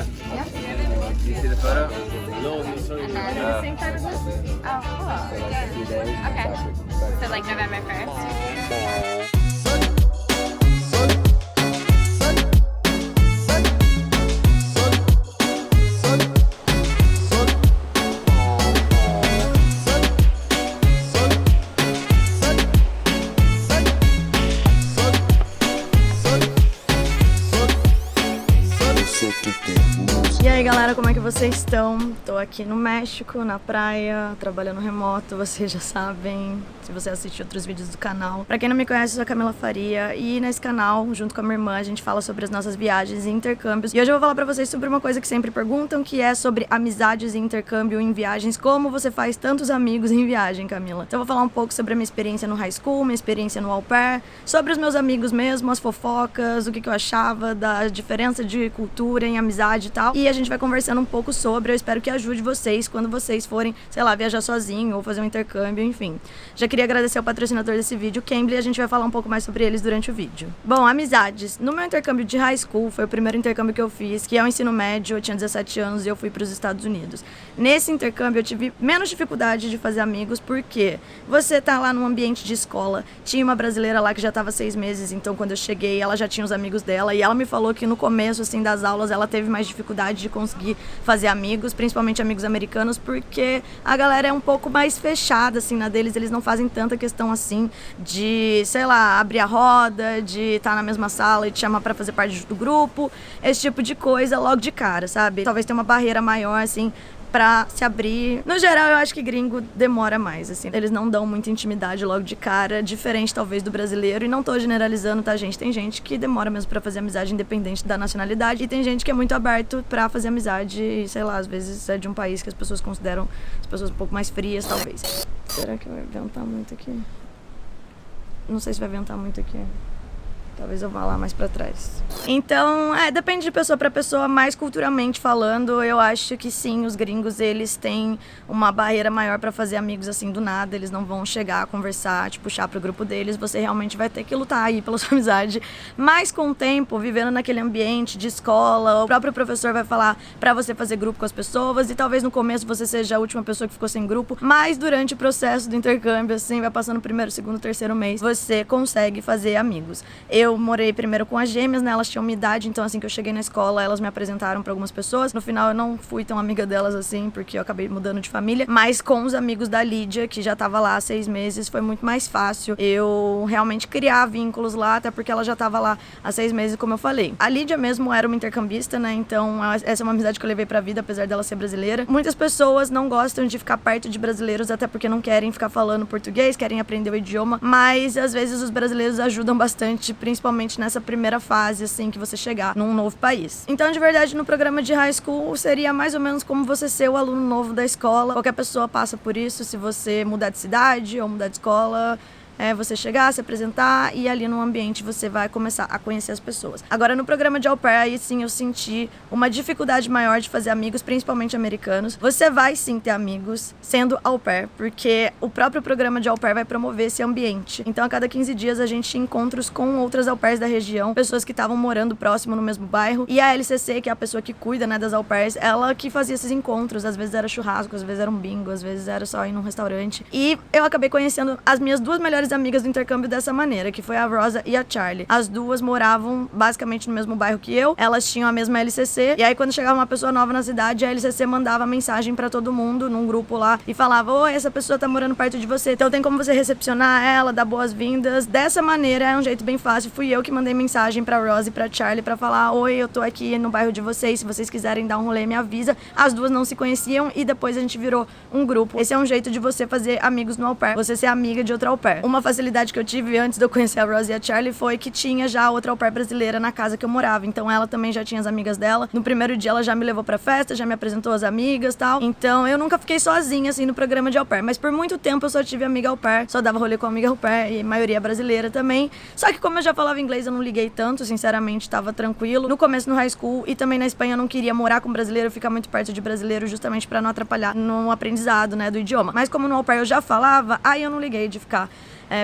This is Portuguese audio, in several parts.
Yeah. Do you see the photo? The same time as this? Oh, cool. Okay. So like November 1st? E aí galera, como é que vocês estão? Tô aqui no México, na praia, trabalhando remoto, vocês já sabem, se você assistir outros vídeos do canal. Pra quem não me conhece, eu sou a Camila Faria e nesse canal, junto com a minha irmã, a gente fala sobre as nossas viagens e intercâmbios. E hoje eu vou falar pra vocês sobre uma coisa que sempre perguntam, que é sobre amizades e intercâmbio em viagens. Como você faz tantos amigos em viagem, Camila? Então eu vou falar um pouco sobre a minha experiência no high school, minha experiência no au pair, sobre os meus amigos mesmo, as fofocas, o que eu achava da diferença de cultura em amizade e tal. E a gente vai conversando um pouco sobre, eu espero que ajude vocês quando vocês forem, sei lá, viajar sozinho ou fazer um intercâmbio, enfim. Já queria agradecer ao patrocinador desse vídeo, Cambly, e a gente vai falar um pouco mais sobre eles durante o vídeo. Bom, amizades. No meu intercâmbio de high school, foi o primeiro intercâmbio que eu fiz, que é o ensino médio, eu tinha 17 anos e eu fui para os Estados Unidos. Nesse intercâmbio eu tive menos dificuldade de fazer amigos, porque você tá lá num ambiente de escola, tinha uma brasileira lá que já tava 6 meses, então quando eu cheguei ela já tinha os amigos dela, e ela me falou que no começo, assim, das aulas ela teve mais dificuldade de conseguir fazer amigos, principalmente amigos americanos, porque a galera é um pouco mais fechada, assim, na deles, eles não fazem tanta questão, assim, de, sei lá, abrir a roda, de estar na mesma sala e te chamar pra fazer parte do grupo, esse tipo de coisa logo de cara, sabe? Talvez tenha uma barreira maior, assim, pra se abrir. No geral, eu acho que gringo demora mais, assim. Eles não dão muita intimidade logo de cara, diferente talvez do brasileiro. E não tô generalizando, tá, gente? Tem gente que demora mesmo pra fazer amizade independente da nacionalidade. E tem gente que é muito aberto pra fazer amizade e, sei lá, às vezes é de um país que as pessoas consideram as pessoas um pouco mais frias, talvez. Será que vai ventar muito aqui? Não sei se vai ventar muito aqui. Talvez eu vá lá mais pra trás. Então, depende de pessoa pra pessoa, mas culturalmente falando, eu acho que sim, os gringos, eles têm uma barreira maior pra fazer amigos assim do nada, eles não vão chegar a conversar, te puxar pro grupo deles, você realmente vai ter que lutar aí pela sua amizade. Mas com o tempo, vivendo naquele ambiente de escola, o próprio professor vai falar pra você fazer grupo com as pessoas e talvez no começo você seja a última pessoa que ficou sem grupo, mas durante o processo do intercâmbio, assim, vai passando o primeiro, segundo, terceiro mês, você consegue fazer amigos. Eu morei primeiro com as gêmeas, né? Elas tinham minha idade, então assim que eu cheguei na escola, elas me apresentaram pra algumas pessoas. No final eu não fui tão amiga delas assim, porque eu acabei mudando de família. Mas com os amigos da Lídia, que já tava lá há 6 meses, foi muito mais fácil eu realmente criar vínculos lá, até porque ela já tava lá há 6 meses, como eu falei. A Lídia mesmo era uma intercambista, né? Então essa é uma amizade que eu levei pra vida, apesar dela ser brasileira. Muitas pessoas não gostam de ficar perto de brasileiros, até porque não querem ficar falando português, querem aprender o idioma, mas às vezes os brasileiros ajudam bastante, principalmente nessa primeira fase, assim, que você chegar num novo país. Então, de verdade, no programa de high school, seria mais ou menos como você ser o aluno novo da escola. Qualquer pessoa passa por isso, se você mudar de cidade ou mudar de escola, você chegar, se apresentar e ali no ambiente você vai começar a conhecer as pessoas. Agora, no programa de au pair, aí sim eu senti uma dificuldade maior de fazer amigos, principalmente americanos. Você vai sim ter amigos sendo au pair, porque o próprio programa de au pair vai promover esse ambiente. Então, a cada 15 dias a gente tinha encontros com outras au pairs da região, pessoas que estavam morando próximo no mesmo bairro. E a LCC, que é a pessoa que cuida, né, das au pairs, ela que fazia esses encontros. Às vezes era churrasco, às vezes era um bingo, às vezes era só ir num restaurante. E eu acabei conhecendo as minhas 2 melhores amigas do intercâmbio dessa maneira, que foi a Rosa e a Charlie. As duas moravam basicamente no mesmo bairro que eu, elas tinham a mesma LCC, e aí quando chegava uma pessoa nova na cidade, a LCC mandava mensagem pra todo mundo num grupo lá e falava: oi, essa pessoa tá morando perto de você, então tem como você recepcionar ela, dar boas-vindas. Dessa maneira, é um jeito bem fácil. Fui eu que mandei mensagem pra Rosa e pra Charlie pra falar: oi, eu tô aqui no bairro de vocês, se vocês quiserem dar um rolê, me avisa. As duas não se conheciam e depois a gente virou um grupo. Esse é um jeito de você fazer amigos no au pair, você ser amiga de outra au pair. Uma facilidade que eu tive antes de eu conhecer a Rose e a Charlie foi que tinha já outra au pair brasileira na casa que eu morava, então ela também já tinha as amigas dela. No primeiro dia ela já me levou pra festa, já me apresentou as amigas e tal, então eu nunca fiquei sozinha assim no programa de au pair, mas por muito tempo eu só tive amiga au pair, só dava rolê com amiga au pair e maioria brasileira também, só que como eu já falava inglês eu não liguei tanto, sinceramente tava tranquilo. No começo no high school e também na Espanha eu não queria morar com brasileiro, ficar muito perto de brasileiro justamente pra não atrapalhar no aprendizado, né, do idioma, mas como no au pair eu já falava, aí eu não liguei de ficar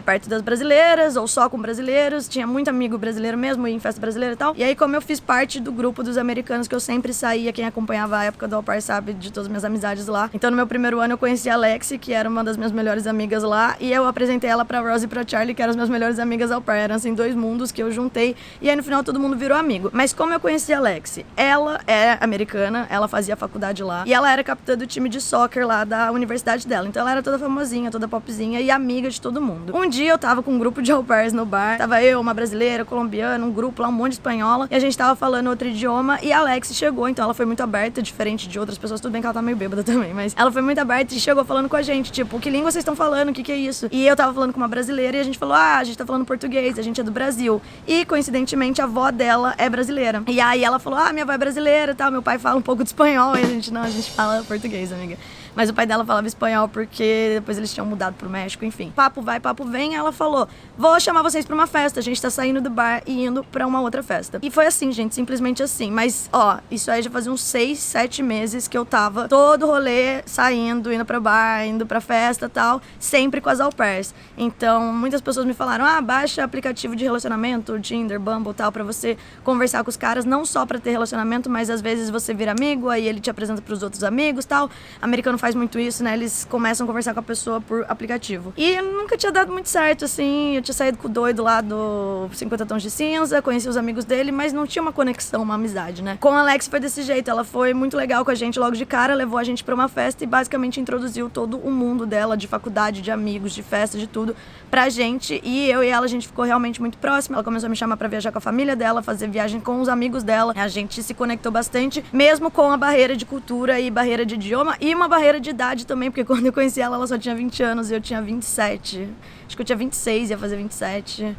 perto das brasileiras, ou só com brasileiros. Tinha muito amigo brasileiro mesmo, ia em festa brasileira e tal. E aí, como eu fiz parte do grupo dos americanos que eu sempre saía, quem acompanhava a época do Au Pair sabe de todas as minhas amizades lá. Então, no meu primeiro ano, eu conheci a Lexi, que era uma das minhas melhores amigas lá, e eu apresentei ela pra Rose e pra Charlie, que eram as minhas melhores amigas Au Pair. Eram, assim, 2 mundos que eu juntei, e aí, no final, todo mundo virou amigo. Mas como eu conheci a Lexi? Ela é americana, ela fazia faculdade lá, e ela era capitã do time de soccer lá da universidade dela. Então, ela era toda famosinha, toda popzinha e amiga de todo mundo. Um dia, eu tava com um grupo de Au Pairs no bar, tava eu, uma brasileira, colombiana, um grupo lá, um monte de espanhola, e a gente tava falando outro idioma, e a Lexi chegou, então ela foi muito aberta, diferente de outras pessoas, tudo bem que ela tá meio bêbada também, mas ela foi muito aberta e chegou falando com a gente, tipo, que língua vocês estão falando, o que é isso? E eu tava falando com uma brasileira e a gente falou, a gente tá falando português, a gente é do Brasil. E, coincidentemente, a avó dela é brasileira. E aí ela falou, minha avó é brasileira e tal, meu pai fala um pouco de espanhol, e a gente fala português, amiga. Mas o pai dela falava espanhol porque depois eles tinham mudado pro México, enfim. Papo vai, papo vem, ela falou, vou chamar vocês pra uma festa, a gente tá saindo do bar e indo pra uma outra festa. E foi assim, gente, simplesmente assim. Mas, isso aí já fazia uns 6, 7 meses que eu tava todo rolê, saindo, indo pra bar, indo pra festa e tal, sempre com as Au Pairs. Então, muitas pessoas me falaram, baixa aplicativo de relacionamento, Tinder, Bumble e tal, pra você conversar com os caras, não só pra ter relacionamento, mas às vezes você vira amigo, aí ele te apresenta pros outros amigos e tal. Americano faz muito isso, né? Eles começam a conversar com a pessoa por aplicativo. E nunca tinha dado muito certo, assim. Eu tinha saído com o doido lá do 50 Tons de Cinza, conheci os amigos dele, mas não tinha uma conexão, uma amizade, né? Com a Alex foi desse jeito. Ela foi muito legal com a gente logo de cara, levou a gente pra uma festa e basicamente introduziu todo o mundo dela, de faculdade, de amigos, de festa, de tudo, pra gente. E eu e ela, a gente ficou realmente muito próxima. Ela começou a me chamar pra viajar com a família dela, fazer viagem com os amigos dela. A gente se conectou bastante, mesmo com a barreira de cultura e barreira de idioma e uma barreira de idade também, porque quando eu conheci ela, ela só tinha 20 anos e eu tinha 27. Acho que eu tinha 26, ia fazer 27.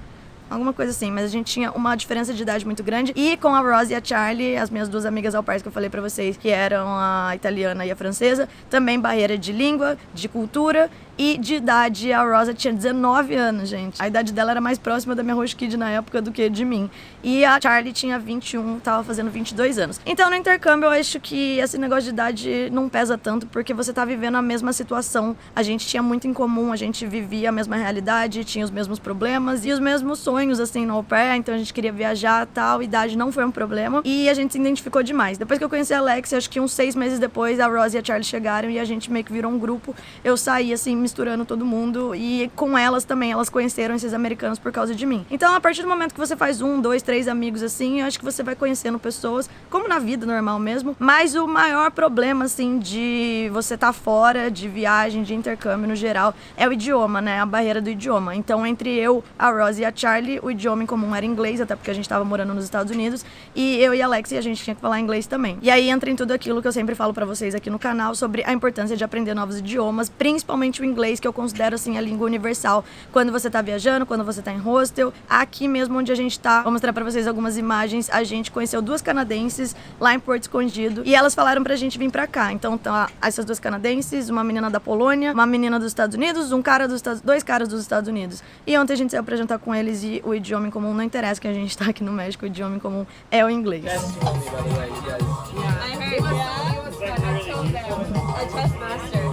Alguma coisa assim, mas a gente tinha uma diferença de idade muito grande. E com a Rose e a Charlie, as minhas 2 amigas Au Pairs que eu falei pra vocês, que eram a italiana e a francesa, também barreira de língua, de cultura e de idade. A Rosa tinha 19 anos, gente. A idade dela era mais próxima da minha Rose Kid na época do que de mim. E a Charlie tinha 21, tava fazendo 22 anos. Então, no intercâmbio, eu acho que esse negócio de idade não pesa tanto, porque você tá vivendo a mesma situação. A gente tinha muito em comum, a gente vivia a mesma realidade, tinha os mesmos problemas e os mesmos sonhos, assim, no Au Pair. Então, a gente queria viajar e tal, idade não foi um problema. E a gente se identificou demais. Depois que eu conheci a Alex, acho que uns 6 meses depois, a Rose e a Charlie chegaram e a gente meio que virou um grupo. Eu saí, assim, misturando todo mundo, e com elas também, elas conheceram esses americanos por causa de mim. Então, a partir do momento que você faz 1, 2, 3 amigos assim, eu acho que você vai conhecendo pessoas, como na vida normal mesmo, mas o maior problema, assim, de você tá fora, de viagem, de intercâmbio no geral, é o idioma, né, a barreira do idioma. Então, entre eu, a Rose e a Charlie, o idioma em comum era inglês, até porque a gente tava morando nos Estados Unidos, e eu e a Alex, a gente tinha que falar inglês também. E aí entra em tudo aquilo que eu sempre falo pra vocês aqui no canal, sobre a importância de aprender novos idiomas, principalmente o inglês, que eu considero, assim, a língua universal. Quando você tá viajando, quando você tá em hostel, aqui mesmo onde a gente tá, vou mostrar pra vocês algumas imagens, a gente conheceu 2 canadenses lá em Porto Escondido, e elas falaram pra gente vir pra cá. Então, tá essas 2 canadenses, uma menina da Polônia, uma menina dos Estados Unidos, 2 caras dos Estados Unidos. E ontem a gente saiu pra jantar com eles e o idioma em comum não interessa, que a gente tá aqui no México, o idioma em comum é o inglês. I heard you was gonna tell them a chess master.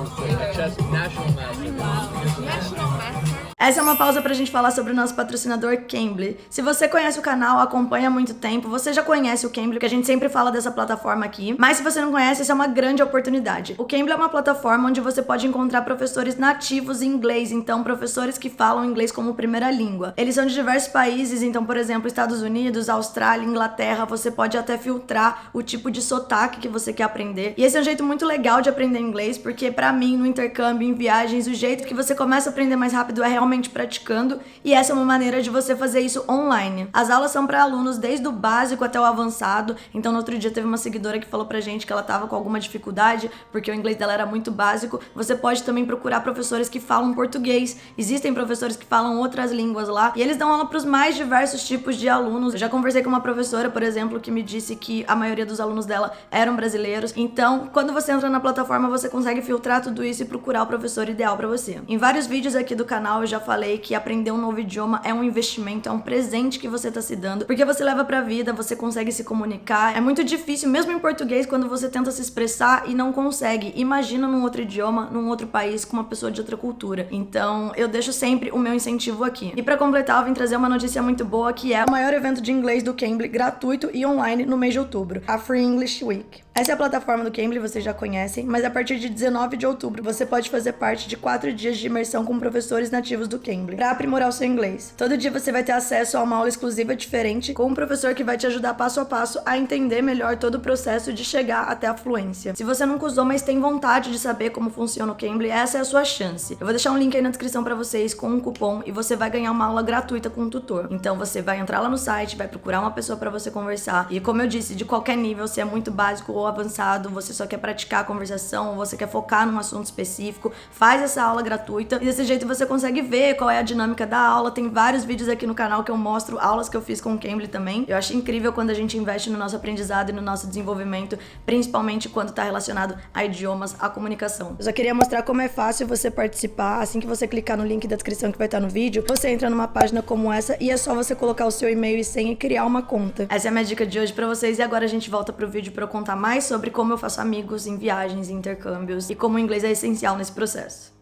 National master. Essa é uma pausa pra gente falar sobre o nosso patrocinador Cambly. Se você conhece o canal, acompanha há muito tempo, você já conhece o Cambly, que a gente sempre fala dessa plataforma aqui, mas se você não conhece, essa é uma grande oportunidade. O Cambly é uma plataforma onde você pode encontrar professores nativos em inglês, então professores que falam inglês como primeira língua. Eles são de diversos países, então, por exemplo, Estados Unidos, Austrália, Inglaterra, você pode até filtrar o tipo de sotaque que você quer aprender. E esse é um jeito muito legal de aprender inglês, porque pra mim, no intercâmbio, em viagens, o jeito que você começa a aprender mais rápido é realmente praticando, e essa é uma maneira de você fazer isso online. As aulas são para alunos desde o básico até o avançado, então no outro dia teve uma seguidora que falou pra gente que ela tava com alguma dificuldade, porque o inglês dela era muito básico. Você pode também procurar professores que falam português, existem professores que falam outras línguas lá, e eles dão aula para os mais diversos tipos de alunos. Eu já conversei com uma professora, por exemplo, que me disse que a maioria dos alunos dela eram brasileiros, então quando você entra na plataforma, você consegue filtrar tudo isso e procurar o professor ideal para você. Em vários vídeos aqui do canal eu já falei que aprender um novo idioma é um investimento, é um presente que você tá se dando, porque você leva pra vida, você consegue se comunicar. É muito difícil, mesmo em português, quando você tenta se expressar e não consegue. Imagina num outro idioma, num outro país, com uma pessoa de outra cultura. Então, eu deixo sempre o meu incentivo aqui. E pra completar, eu vim trazer uma notícia muito boa, que é o maior evento de inglês do Cambly, gratuito e online no mês de outubro, a Free English Week. Essa é a plataforma do Cambly, vocês já conhecem, mas a partir de 19 de outubro você pode fazer parte de 4 dias de imersão com professores nativos do Cambly para aprimorar o seu inglês. Todo dia você vai ter acesso a uma aula exclusiva diferente com um professor que vai te ajudar passo a passo a entender melhor todo o processo de chegar até a fluência. Se você nunca usou, mas tem vontade de saber como funciona o Cambly, essa é a sua chance. Eu vou deixar um link aí na descrição para vocês com um cupom e você vai ganhar uma aula gratuita com um tutor. Então você vai entrar lá no site, vai procurar uma pessoa para você conversar e, como eu disse, de qualquer nível, se é muito básico ou avançado, você só quer praticar a conversação, ou você quer focar num assunto específico, faz essa aula gratuita e desse jeito você consegue ver qual é a dinâmica da aula. Tem vários vídeos aqui no canal que eu mostro aulas que eu fiz com o Cambly também. Eu acho incrível quando a gente investe no nosso aprendizado e no nosso desenvolvimento, principalmente quando tá relacionado a idiomas, a comunicação. Eu só queria mostrar como é fácil você participar. Assim que você clicar no link da descrição que vai estar no vídeo, você entra numa página como essa e é só você colocar o seu e-mail e senha e criar uma conta. Essa é a minha dica de hoje pra vocês e agora a gente volta pro vídeo pra eu contar mais sobre como eu faço amigos em viagens, em intercâmbios e como o inglês é essencial nesse processo.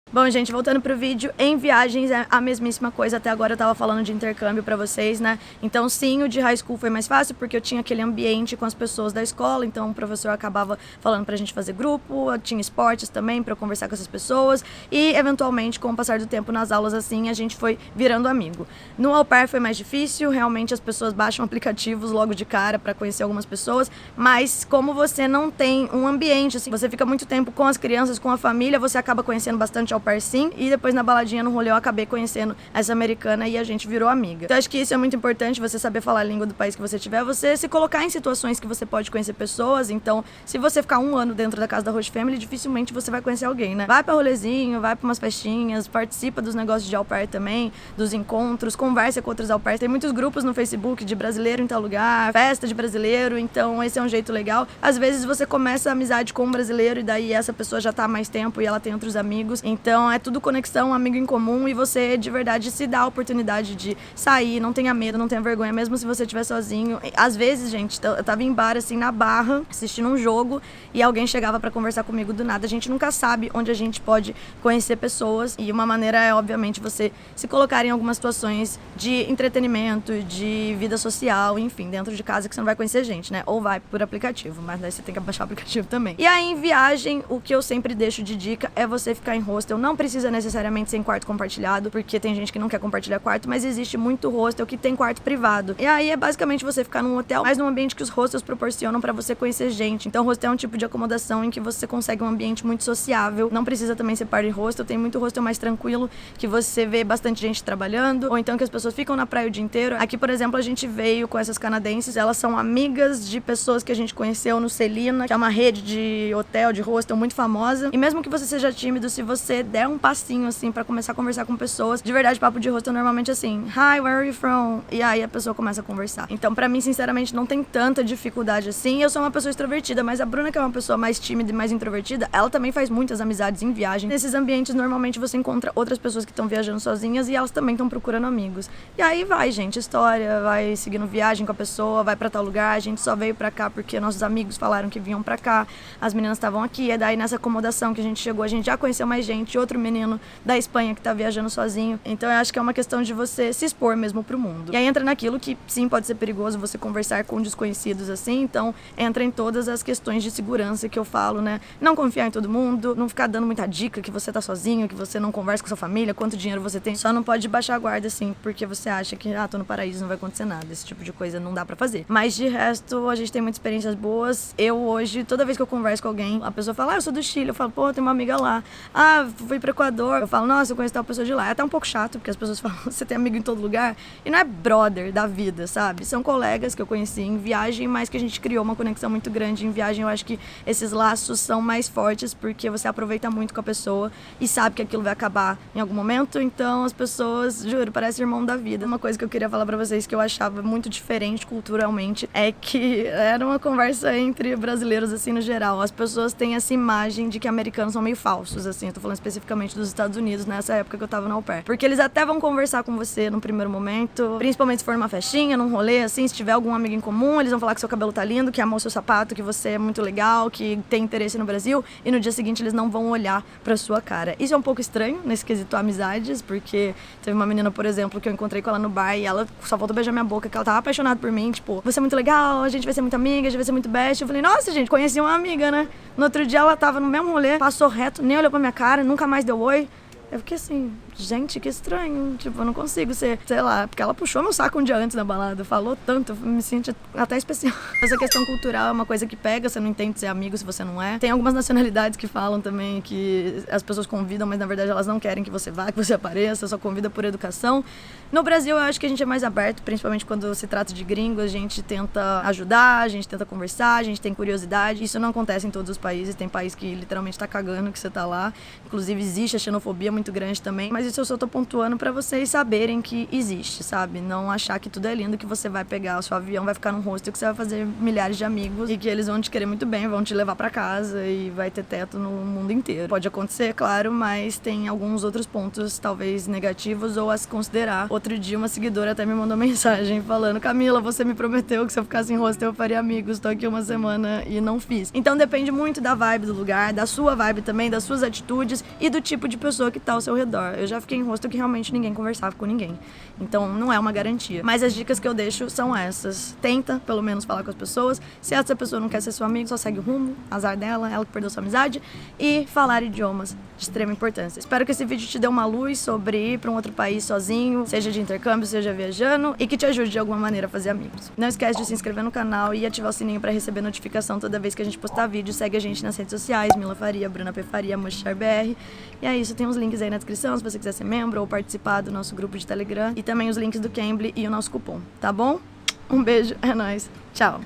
Bom, gente, voltando pro vídeo, em viagens é a mesmíssima coisa. Até agora eu tava falando de intercâmbio pra vocês, né? Então sim, o de high school foi mais fácil porque eu tinha aquele ambiente com as pessoas da escola, então o professor acabava falando pra gente fazer grupo, tinha esportes também pra eu conversar com essas pessoas e, eventualmente, com o passar do tempo nas aulas assim, a gente foi virando amigo. No au pair foi mais difícil, realmente as pessoas baixam aplicativos logo de cara pra conhecer algumas pessoas, mas como você não tem um ambiente, assim, você fica muito tempo com as crianças, com a família, você acaba conhecendo bastante au pair sim, e depois na baladinha, no rolê, eu acabei conhecendo essa americana e a gente virou amiga. Então acho que isso é muito importante, você saber falar a língua do país que você tiver, você se colocar em situações que você pode conhecer pessoas. Então, se você ficar 1 ano dentro da casa da Host Family, dificilmente você vai conhecer alguém, né? Vai pra rolezinho, vai pra umas festinhas, participa dos negócios de au pair também, dos encontros, conversa com outros au pairs. Tem muitos grupos no Facebook de brasileiro em tal lugar, festa de brasileiro, então esse é um jeito legal. Às vezes você começa a amizade com um brasileiro e daí essa pessoa já tá há mais tempo e ela tem outros amigos, então é tudo conexão, amigo em comum, e você de verdade se dá a oportunidade de sair, não tenha medo, não tenha vergonha, mesmo se você estiver sozinho. Às vezes, gente, eu tava em bar, assim, na Barra, assistindo um jogo, e alguém chegava pra conversar comigo do nada. A gente nunca sabe onde a gente pode conhecer pessoas, e uma maneira é, obviamente, você se colocar em algumas situações de entretenimento, de vida social, enfim, dentro de casa, que você não vai conhecer gente, né? Ou vai por aplicativo, mas daí você tem que baixar o aplicativo também. E aí, em viagem, o que eu sempre deixo de dica é você ficar em hostel. Não precisa necessariamente ser em quarto compartilhado, porque tem gente que não quer compartilhar quarto, mas existe muito hostel que tem quarto privado. E aí é basicamente você ficar num hotel, mas num ambiente que os hostels proporcionam pra você conhecer gente. Então hostel é um tipo de acomodação em que você consegue um ambiente muito sociável. Não precisa também ser party hostel, tem muito hostel mais tranquilo, que você vê bastante gente trabalhando, ou então que as pessoas ficam na praia o dia inteiro. Aqui, por exemplo, a gente veio com essas canadenses, elas são amigas de pessoas que a gente conheceu no Celina, que é uma rede de hotel, de hostel muito famosa. E mesmo que você seja tímido, se você der um passinho assim pra começar a conversar com pessoas, de verdade, papo de hostel normalmente assim, hi, where are you from? E aí a pessoa começa a conversar. Então pra mim, sinceramente, não tem tanta dificuldade assim. Eu sou uma pessoa extrovertida, mas a Bruna, que é uma pessoa mais tímida e mais introvertida, ela também faz muitas amizades em viagem. Nesses ambientes, normalmente você encontra outras pessoas que estão viajando sozinhas e elas também estão procurando amigos. E aí vai, gente, história, vai seguindo viagem com a pessoa, vai pra tal lugar. A gente só veio pra cá porque nossos amigos falaram que vinham pra cá, as meninas estavam aqui, e daí nessa acomodação que a gente chegou, a gente já conheceu mais gente, outro menino da Espanha que tá viajando sozinho. Então eu acho que é uma questão de você se expor mesmo pro mundo. E aí entra naquilo que sim, pode ser perigoso você conversar com desconhecidos assim, então entra em todas as questões de segurança que eu falo, né? Não confiar em todo mundo, não ficar dando muita dica que você tá sozinho, que você não conversa com sua família, quanto dinheiro você tem. Só não pode baixar a guarda assim, porque você acha que, tô no paraíso, não vai acontecer nada. Esse tipo de coisa não dá pra fazer. Mas de resto, a gente tem muitas experiências boas. Eu hoje, toda vez que eu converso com alguém, a pessoa fala, eu sou do Chile. Eu falo, pô, tem uma amiga lá. Fui pro Equador. Eu falo, nossa, eu conheço tal pessoa de lá. É até um pouco chato, porque as pessoas falam, você tem amigo em todo lugar. E não é brother da vida, sabe? São colegas que eu conheci em viagem, mas que a gente criou uma conexão muito grande em viagem. Eu acho que esses laços são mais fortes, porque você aproveita muito com a pessoa e sabe que aquilo vai acabar em algum momento. Então as pessoas, juro, parece irmão da vida. Uma coisa que eu queria falar pra vocês que eu achava muito diferente culturalmente é que era uma conversa entre brasileiros, assim, no geral. As pessoas têm essa imagem de que americanos são meio falsos, assim. Eu tô falando especificamente especificamente dos Estados Unidos, nessa época que eu tava na au pair. Porque eles até vão conversar com você no primeiro momento, principalmente se for numa festinha, num rolê, assim, se tiver algum amigo em comum, eles vão falar que seu cabelo tá lindo, que amou seu sapato, que você é muito legal, que tem interesse no Brasil, e no dia seguinte eles não vão olhar pra sua cara. Isso é um pouco estranho, nesse quesito amizades, porque teve uma menina, por exemplo, que eu encontrei com ela no bar e ela só faltou beijar minha boca, que ela tava apaixonada por mim, tipo, você é muito legal, a gente vai ser muito amiga, a gente vai ser muito best. Eu falei, nossa, gente, conheci uma amiga, né? No outro dia ela tava no mesmo rolê, passou reto, nem olhou pra minha cara, nunca mais deu oi. Eu fiquei assim, gente, que estranho, tipo, eu não consigo ser, sei lá, porque ela puxou meu saco um dia antes da balada, falou tanto, eu me sinto até especial. Essa questão cultural é uma coisa que pega, você não entende ser amigo se você não é. Tem algumas nacionalidades que falam também que as pessoas convidam, mas na verdade elas não querem que você vá, que você apareça, só convida por educação. No Brasil eu acho que a gente é mais aberto, principalmente quando se trata de gringos, a gente tenta ajudar, a gente tenta conversar, a gente tem curiosidade. Isso não acontece em todos os países, tem país que literalmente tá cagando que você tá lá. Inclusive existe a xenofobia muito grande também, mas isso eu só tô pontuando pra vocês saberem que existe, sabe? Não achar que tudo é lindo, que você vai pegar o seu avião, vai ficar num hostel, que você vai fazer milhares de amigos e que eles vão te querer muito bem, vão te levar pra casa e vai ter teto no mundo inteiro. Pode acontecer, claro, mas tem alguns outros pontos talvez negativos ou a se considerar. Outro dia uma seguidora até me mandou mensagem falando: Camila, você me prometeu que se eu ficasse em hostel eu faria amigos, tô aqui uma semana e não fiz. Então depende muito da vibe do lugar, da sua vibe também, das suas atitudes e do tipo de pessoa que tá ao seu redor. Eu já fiquei em hostel que realmente ninguém conversava com ninguém, então não é uma garantia. Mas as dicas que eu deixo são essas: tenta pelo menos falar com as pessoas, se essa pessoa não quer ser seu amigo, só segue o rumo, azar dela, ela que perdeu sua amizade, e falar idiomas de extrema importância. Espero que esse vídeo te dê uma luz sobre ir pra um outro país sozinho, seja de intercâmbio, seja viajando, e que te ajude de alguma maneira a fazer amigos. Não esquece de se inscrever no canal e ativar o sininho pra receber notificação toda vez que a gente postar vídeo. Segue a gente nas redes sociais, Mila Faria, Bruna P. Faria, MushBR. E é isso, tem uns links aí na descrição se você quiser ser membro ou participar do nosso grupo de Telegram, e também os links do Cambly e o nosso cupom, tá bom? Um beijo, é nóis, tchau!